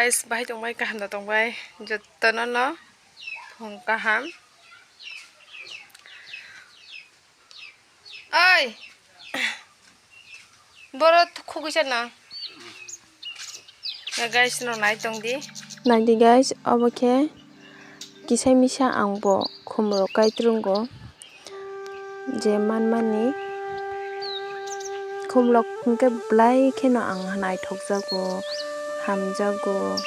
guys, bahai tong bai kaham da tong bai jotono no phong kaham. Oi, borot khugisa na. Ya guys, no nai tong di. Nai di guys, oboke kisai misa angbo khumro kaitrungo je manmani khumlok ke blai kheno ang hanai thokjago hamjago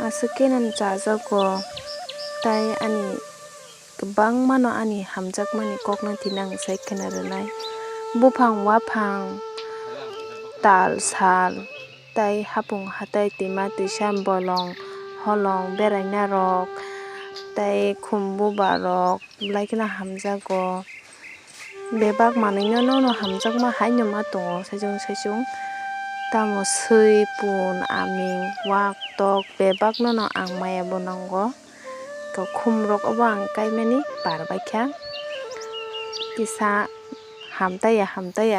askenan chajago tai ani gbang mano ani hamjakmani kokno tinang sai khenarunai bufang wafang tal sal tai hapung hatai tima tisam bolong holong beraina rok tai khumbu barok blaikena hamjago bebak manui no hamjakma haino ma tongo saijung tamo sui pun aming wak tok bebak no ang maya bonango ko khumrok obo ang kaimani barbaikha kisa hamtaya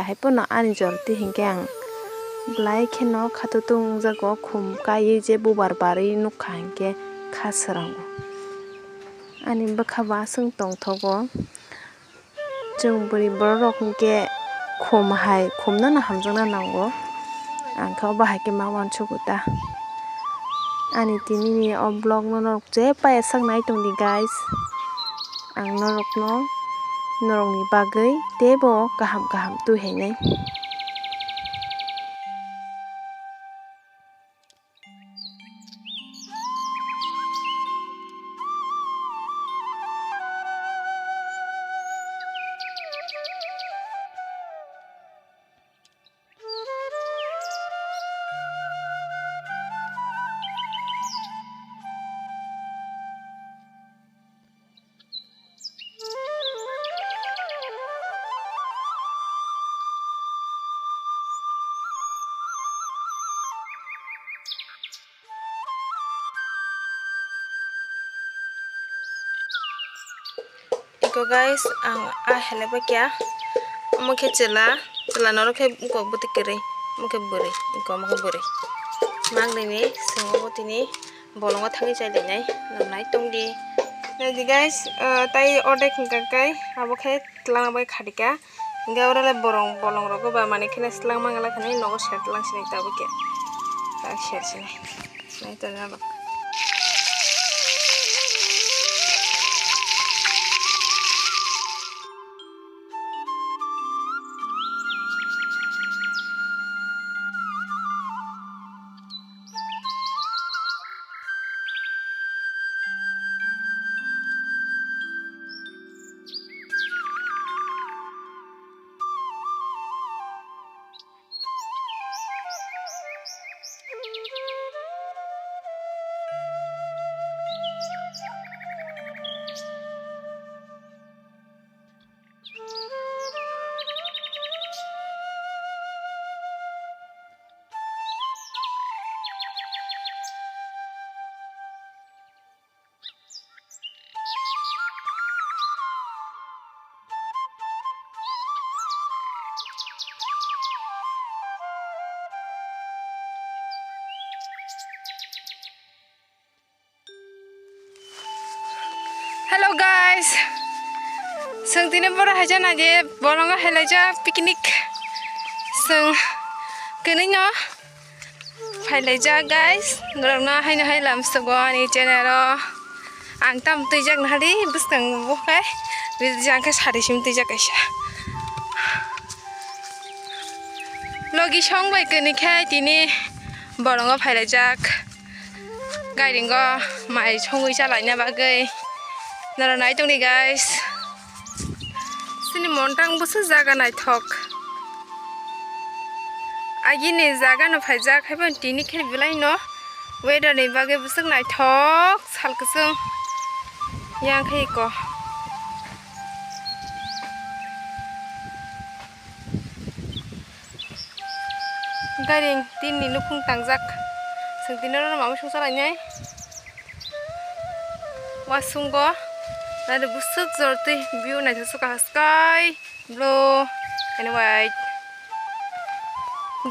haipono ani jorti hingke ang blai kheno khatutung jago khum kai je bubar bari nukha hingke khasrango ani bakhaba sung tongthogo jung buri borok hingke khumna na hamjangna nango angkha bahai ke mawan chukuta ani tinini o blog no norok je paya sangnai tongdi guys ang norokni bagui tebo kaham tu hainai. Iko guys, ang heleba kya mukhe chela noro khe ko buti kere mukhe buri iko mukhe buri mangni singo butini bolonga thangi chai dinai namnai tongdi di guys tai order khingka kai abo khe tlang bai khadika inga orale bolong rogo ba mane khene slang mangala khane nogo set lang sinai tabu ke tak share sinai nai to na Hello guys, sung tine bora haja na je bolonga helaja picnic sung kini no helaja guys norna haina hailam sugo ani channel ang tam tujak nari bustang bokai bijang ka sari sim tujak kaisa logi song bai kini khai tini bolonga helaja gairingo mai chongui chalai na bagai nara nai tongni guys sini montang busu jaga nai thok agini jaga no phaija khaiban tini khel bilai no weather ni bage busu nai thok salkusung yang khai ko garing tini nupung tangjak sungtinaro mama sungsa lainai wasungo nada busuk zorti view na suka sky blue and white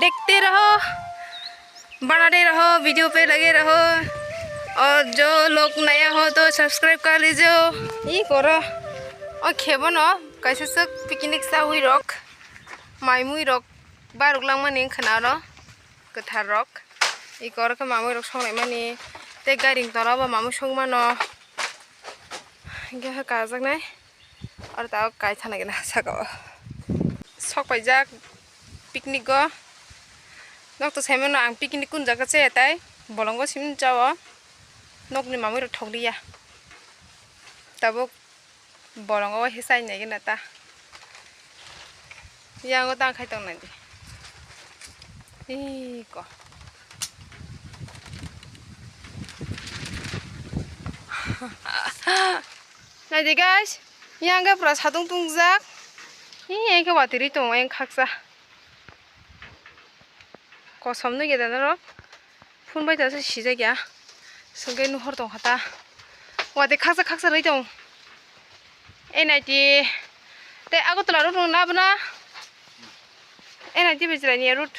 देखते रहो बनाते रहो, वीडियो पे लगे रहो और जो लोग नया हो तो सब्सक्राइब कर लीजिए। ये करो और खेबो न कैसे से पिकनिक सा हुई रॉक माइमुई रॉक बारुक लांग माने खना र गोथार रॉक ये करो के मामुई रॉक संनाय माने ते गारिं तराबा मामु संग मानो इनके काजोंनाय और दा गाय थानायगोन सागाव सकबायजा पिकनिक गो नक तो साइमन आं पिकनिक कुन जागा चेताय बलंगो सिम जाव नकनि मामुई रॉक ठगलिया तबो बलंगो हेसाय नायगोन ता यांगो दांखाय दंनायदि इको नायदि गाइस यांगाफ्रा सादुं दुंजाक एंखे वातिरि दं एं खाकसा कसमनो गेदाना र फुनबाय थासो सिजा गया संगे नुहर दं हाता वादे खाकसा खाकसा रै दं ए नायदि ते आगतला रुट ना बना ए नायदि बेजरानि रुट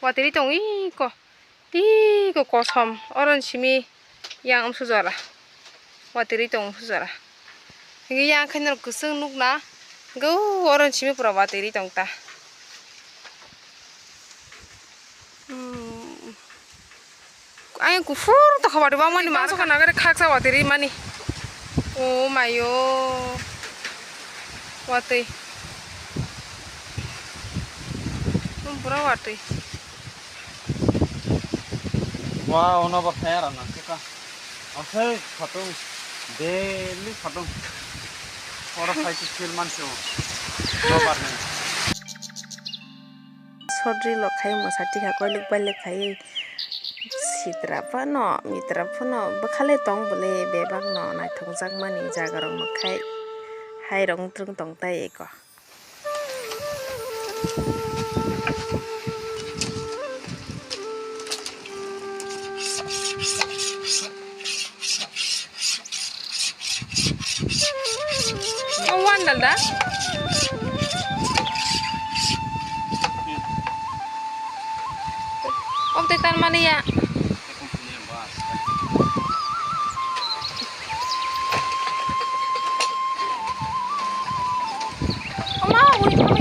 वातिरि दं इको कसम अरन Simi yang sujara watiri tong sujara ngi yang khanar kusung nukna go oran chimi pura watiri tong ta ay kufur ta khabar ba mani ma kana gare khaksa watiri mani oh mayo watei pura watei wow ono ba khayar na ka oke photo daily photo ora fight film manso no barne sodri lokai mosati ka koi luk bale khai sitra pano mitra pano bakhale tong bole bebak no nai thongjak mani jagarong makhai hai rong trung tong tai eko Wandalda om tetan mana ya oma uli kami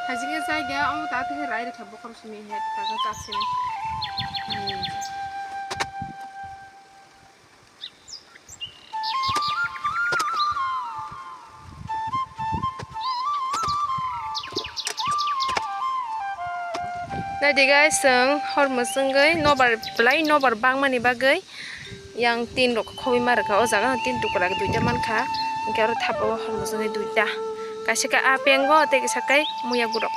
Hasilnya saya om tadi hari coba konsumsi head tak kasih Jadi guys, hormat senggai nobar play nobar bang mani bagai yang tin rok kopi marga o jaga tin tukura duita manka ingkar thapa hormat senggai duita kasih ka apengo te sakai muya gurok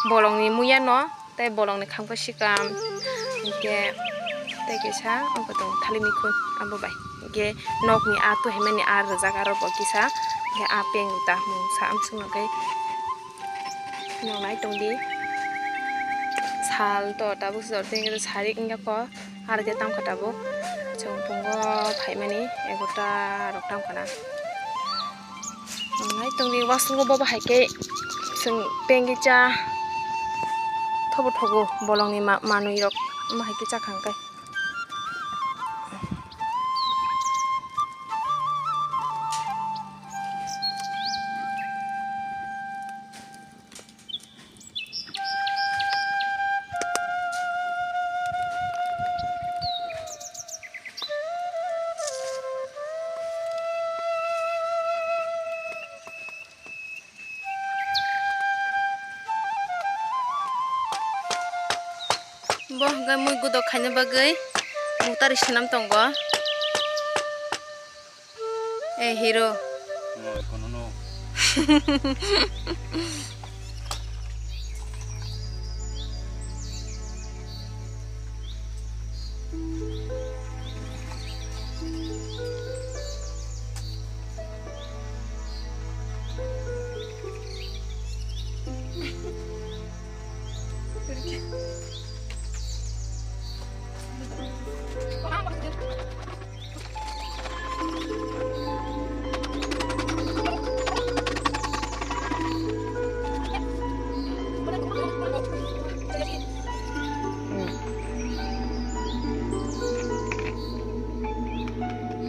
bolong ni muya no tai bolong ni khangko sikam ingke tei kisa abo tong thalimikun abo bai ge nok ni a tu hemani a rajak aro bo kisa ge a peng ta mung sa am sung kai nong nai tong di sal to ta bu so teng ge sari inga ko ar ge tam khata bu chung pungo phaimani egota rok tam khana nong nai tong di wasung go bo hai ke sung peng gi cha thobo thogo bolong ni manui rok ma hai ke cha khang kai bo ga mui gudok khaina bagai mutari senam tongo hero kono no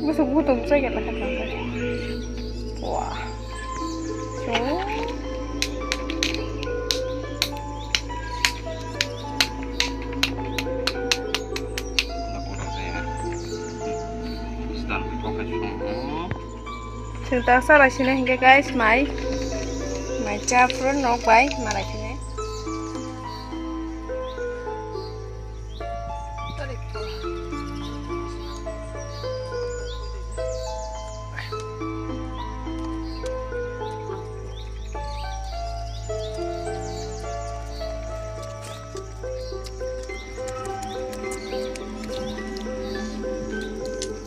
Gusto gutom saya pada kanker. Wah. So. Chúng salah sini hingga guys, mai chafron nok bay malai sini.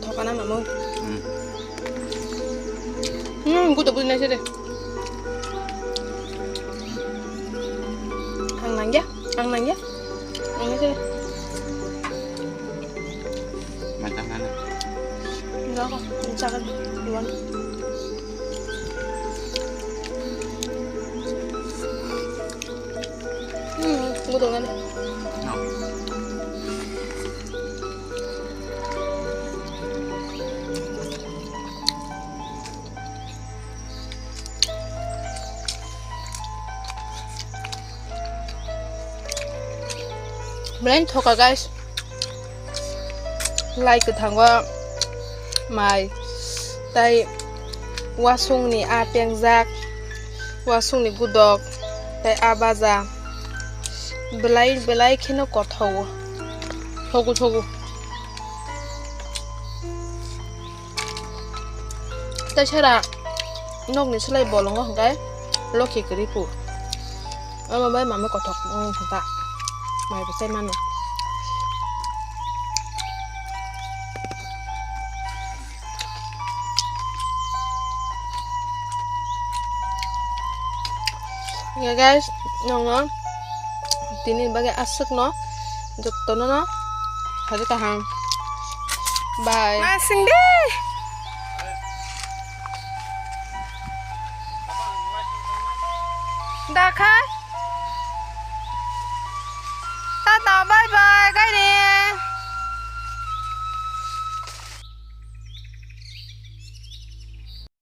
Thokan ama mo. Gue tak boleh nasi deh. Ang nangya, ang nasi deh. macam mana Enggak kok, misalkan duluan. Gue tuh kan. Blend thoka guys, like cái thằng qua mày tay wasung ni a peng zak wasung ni gudok tay a baza belai khino kotho thogu তাছাড়া nok ni selai bolong oh guys loki keripu ama bai mama kothok ta mai besai manu ya guys nong tini bagai asuk no jotto no hari kahang bye masing deh dah kan